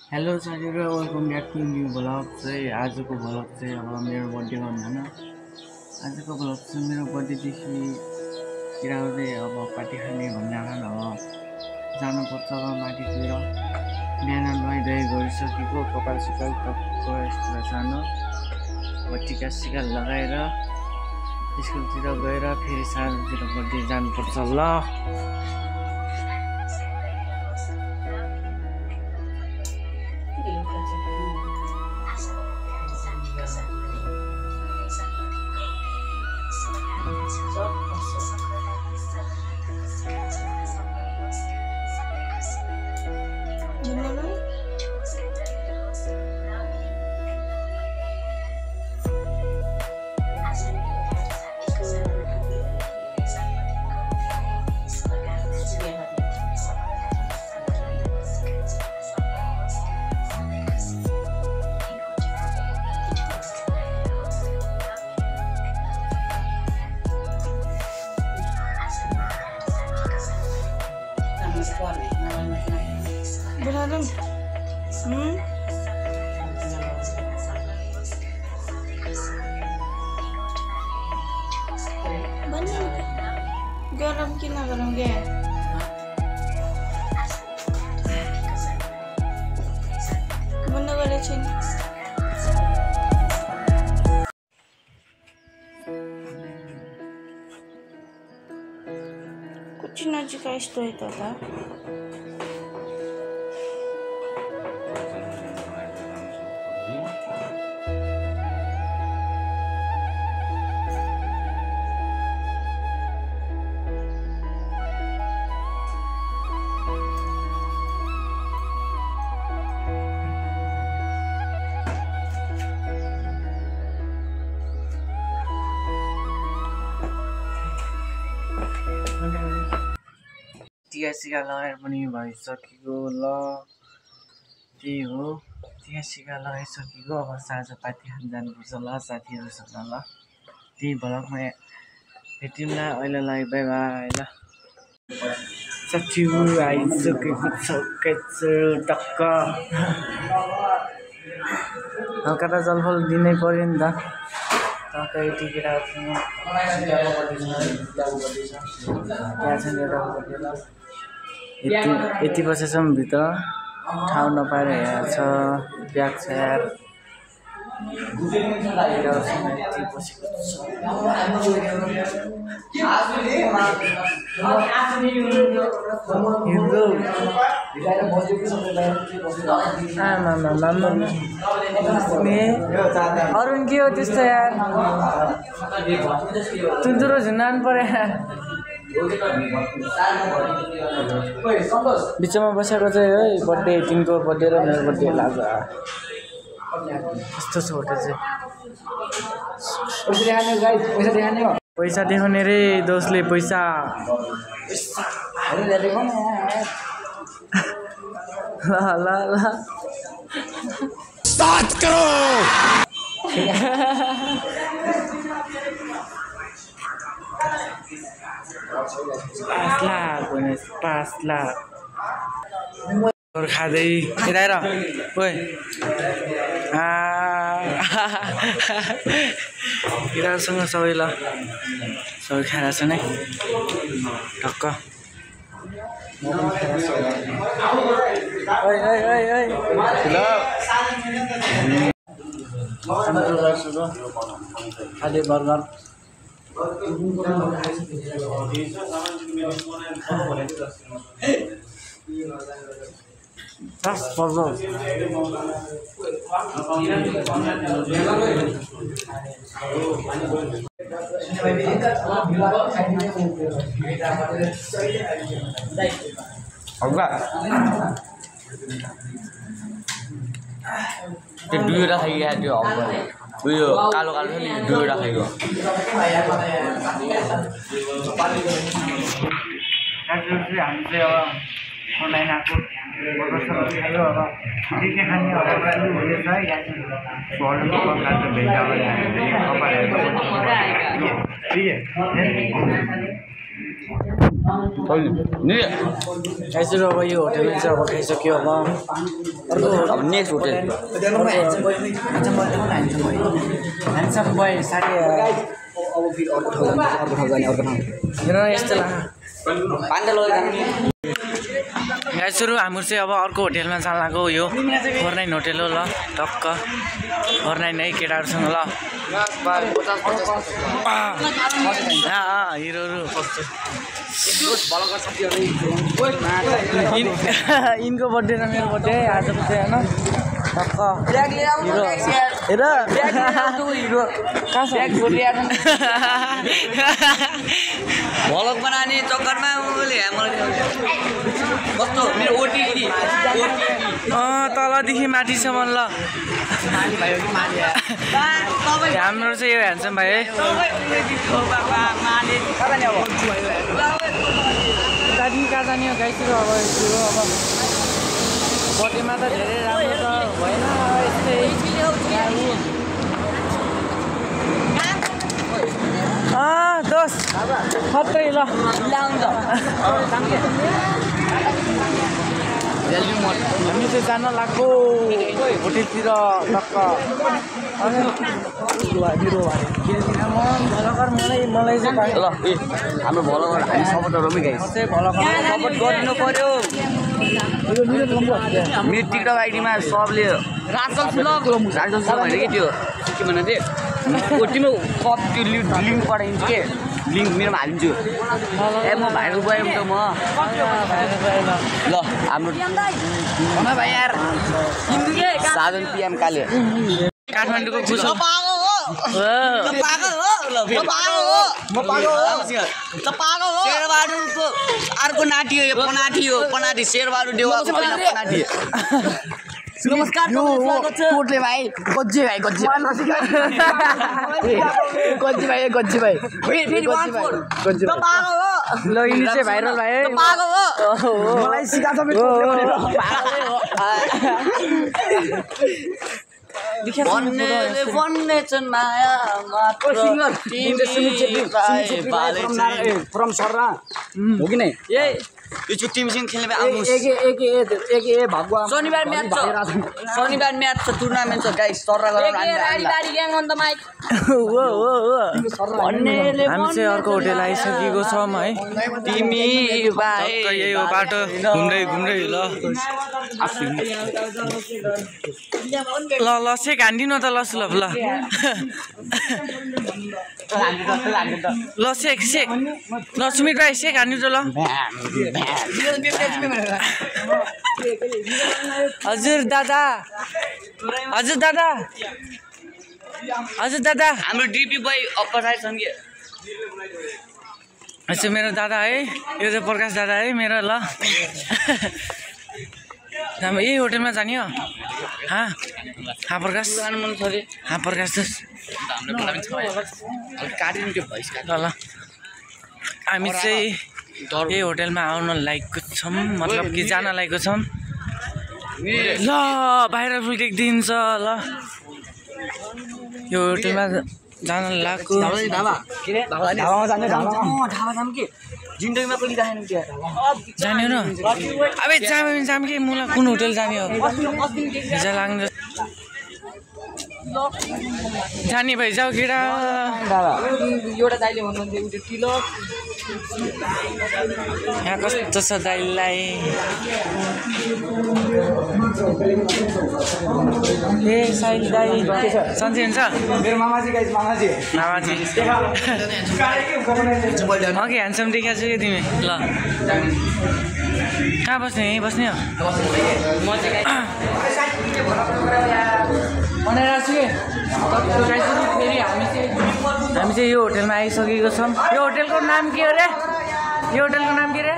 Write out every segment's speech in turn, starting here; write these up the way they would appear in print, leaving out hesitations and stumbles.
Hello साथीहरु welcome back to new vlog चाहिँ आजको भ्लग चाहिँ अब मेरो बर्थडे गर्नु हैन आजको भ्लग चाहिँ मेरो बर्थडे देखि किराउँदै अब पार्टी खाने भन्नाखान अब जानुपर्छ अब माथितिर बिहान नुहाइधुवाइ गरिसकेको कपाल सुकाल टक्क यस्तो सानो अब टिका सिका लगाएर स्कुलतिर गएर फेरि साँझतिर बर्थडे जानुपर्छ ल Beneran? Bener? Garam kina garam ge? Bener gak cin? Kucing aja kayak itu lah. टिका सिका लगाएर पनि भइसकेको ल त्यही हो टिका सिका लगाइसकेको अब साँझ पार्टी खान जानुपर्छ ल साथीहरूसँग ल त्यही भ्लगमा भेटौँला अहिलेलाई बाई बाई ल साथीहरू आइसकेको छ टक्क हल्का त जलफल दिनै पर्यो नि त टक्कै टिकेराहरूसँग यति बसेसम्म भित्र ठाउँ नपाएर यहाँ छ ब्याग छ यार अरुण के हो त्यस्तो यार तुन्तुरो झुन्नान पर्यो यार बिचमा बसेको चाहिँ है बर्थडे तिम्रो बर्थडे र मेरो बर्थडे लाग्छ कस्तो छ होटल चाहिँ पैसा देखाउने रे दोस्तले पैसा ल ल ल 7 करोड 5 लाख खाँदै यताएर ओइ केटाहरूसँग सबै ल सबै खाएर छ नै टक्क खाले बर्गर That's puzzle. त्यो दुई राखेको त्यो उयो कालो कालो छ नि दुई राखेको हामी चाहिँ अब अनलाइन आएको खायो अब के खाने अब सुरु हुँदैछ है यहाँ चाहिँ भेटा गरेर खाइसक्यो अब यो होटेलमा चाहिँ अब खाइसक्यो अब अब नेक्स्ट होटल ह्यान्डसम बोय साथी हेर यस्तो लाग्छ गाइसहरु हाम्रो चाहिँ अब अर्को होटेलमा जान लाग्यो यो 49 होटेल हो ल टक्क 49 है केटाहरुसँग ल हिरोहरु इनको बर्थडे र मेरो बर्थडे आजको चाहिँ हैन टक्क हिरो हेर हिरो भलक बनाने चक्करमा मैले कस्तो मेरो ओटिटी तलदेखि माथिसम्म ल हाम्रो चाहिँ यो ह्यान्डसम भाइ है कहाँ जाने हो गाइसहरु अब बर्थडेमा त धेरै राम्रो त भएन यस्तै दोस्त खत्रै ल हामी चाहिँ जान लाग्यो होटेलतिर टक्क मलाई चाहिँ ल हाम्रो भलकर हामी सपोर्टहरुमै गाइस सपोर्ट गर्नु पर्यो मेरो टिकटक आइडीमा सबले राजल सुलभ होइन कि त्यो के भन्न थिएँ तिम्रो कप त्यो लिङ्क पठाइदिन्छु के लिङ्क मेरोमा हालिदिन्छु ए म भाइरल गएँ त म ल हाम्रो भाइ यार साधन पिएम काले काठमाडौँको अर्को नाटी हो यो पनाठी हो पनाठी शेरबहादुर देउवाको पहिला पनाठी नमस्कार कोटले भाइ गज्जे भाइ गज्जे भाइ ल यिनी चाहिँ भाइरल भाइ मलाई सिकाछ भन्ने छन् माया मात्र फ्रम सर्रा हो कि नै यो टिमसँग खेल्ने भगवान शनिबार म्याच छ टुर्नामेन्ट छ गाइस सर्रा गरेर हामी चाहिँ अर्को होटेल आइसकेको छौँ है तिमी भाइ यही हो बाटो घुम्दै ल ल सेक हान्दिनु त ल सुलभ ल ल सेक ल सुमित भाइ सेक हान्नु त ल हजुर दादा हाम्रो डिपी बोय अपसाइड छन् के अच्छा मेरो दादा है यो चाहिँ प्रकाश दादा है मेरो ल यही होटेलमा जाने हो प्रकाश मन छ रे प्रकाश ल हामी चाहिँ यही होटेलमा आउन लागेको छौँ मतलब कि जान लागेको छौँ ल बाहिर फुल देखिदिन्छ ल यो होटेलमा जान लागेको जिन्दगीमा पनि जाने जाने हो न अब जाम कि मलाई कुन होटेल जाने हो हिजो लाग्नु जाने भाइ जाऊ केटा एउटा दाइले भन्नुहुन्थ्यो उयो तिलक यहाँ कस्तो छ दाइलाई ए साइल दाइ सन्चै हुन्छ मेरो मामाजी गाइस मामाजी अघि ह्यान्डसम देखाएको छु कि तिमी ल कहाँ बस्ने यहीँ बस्ने हो बनाइरहेको छु कि फेरि हामी चाहिँ यो होटेलमा आइसकेको छौँ यो होटेलको नाम के हो रे यो होटेलको नाम के रे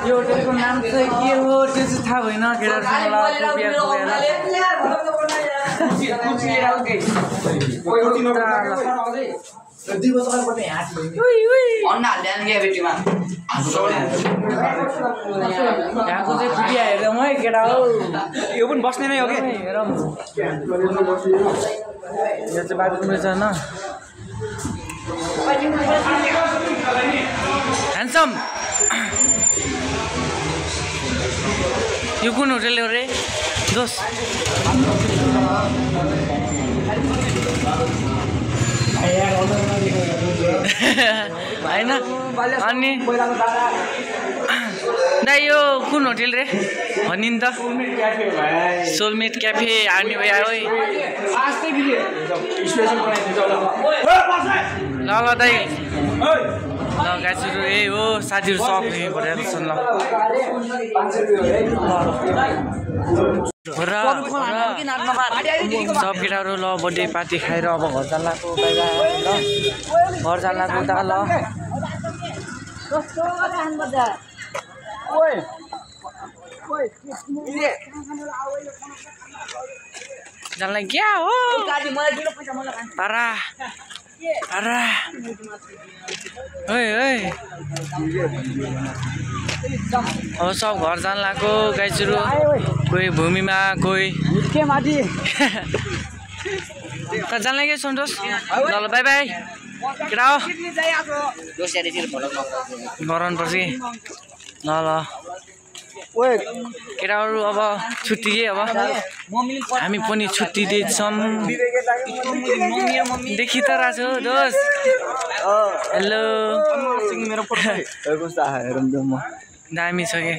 यो होटेलको नाम चाहिँ के हो त्यो चाहिँ थाहा भएन यहाँको चाहिँ खुटिया हेरौँ है केटा हो यो पनि बस्ने नै हो कि हेरौँ यो चाहिँ बाथरुम रहेछ होइन ह्यान्डसम यो कुन होटल हो रे दोस्त होइन अनि दाइ यो कुन होटल रे भनि नि त सोलमेट क्याफे आर्नी भइआ ओइ ल ल दाइ ल गाइजहरु ए हो साथीहरु सब परेको छन् ल सब केटाहरु ल बर्थडे पार्टी खाएर अब घर जान्लाको बाइ बाइ ल घर जान्लाको त ल जानलाई क्या हो तारा तारा ओइ ओइ अब सब घर जान लाग्यो गाइजहरु कोही भूमिमा कोही त जान लाग्यो सन्तोष ल ल बाइ बाइ केटा हो गराउनु पर्छ कि ल ल केटाहरु अब छुट्टी के अब हामी पनि छुट्टी दिन्छौँ देखि त रहेछ दोस्त हेलो दामी छ के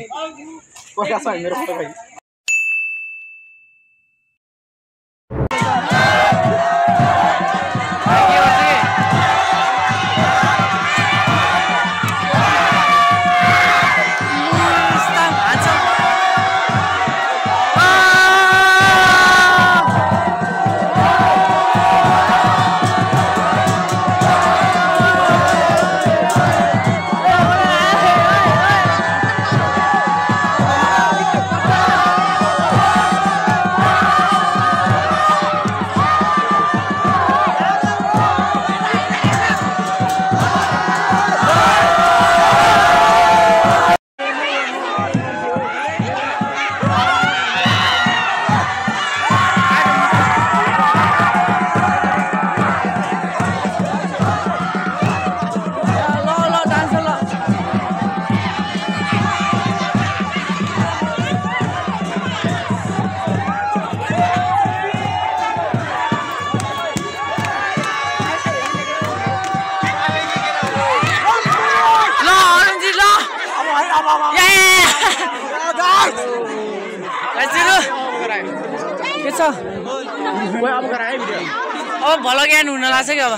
अब भल ज्ञान हुन लाग्छ कि अब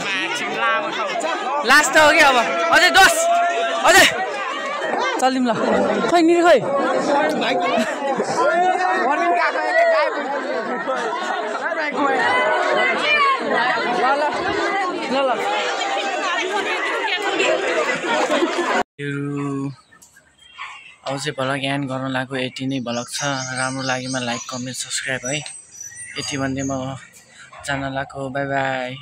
लास्ट हो कि अब अझै दोस्त अझै चलिम ल खै नि खै अब चाहिँ भल ज्ञान गर्न लाग्यो यति नै भलक छ राम्रो लागेमा लाइक कमेन्ट सब्सक्राइब है यति भन्दै म जान लाग्यो बाइ बाइ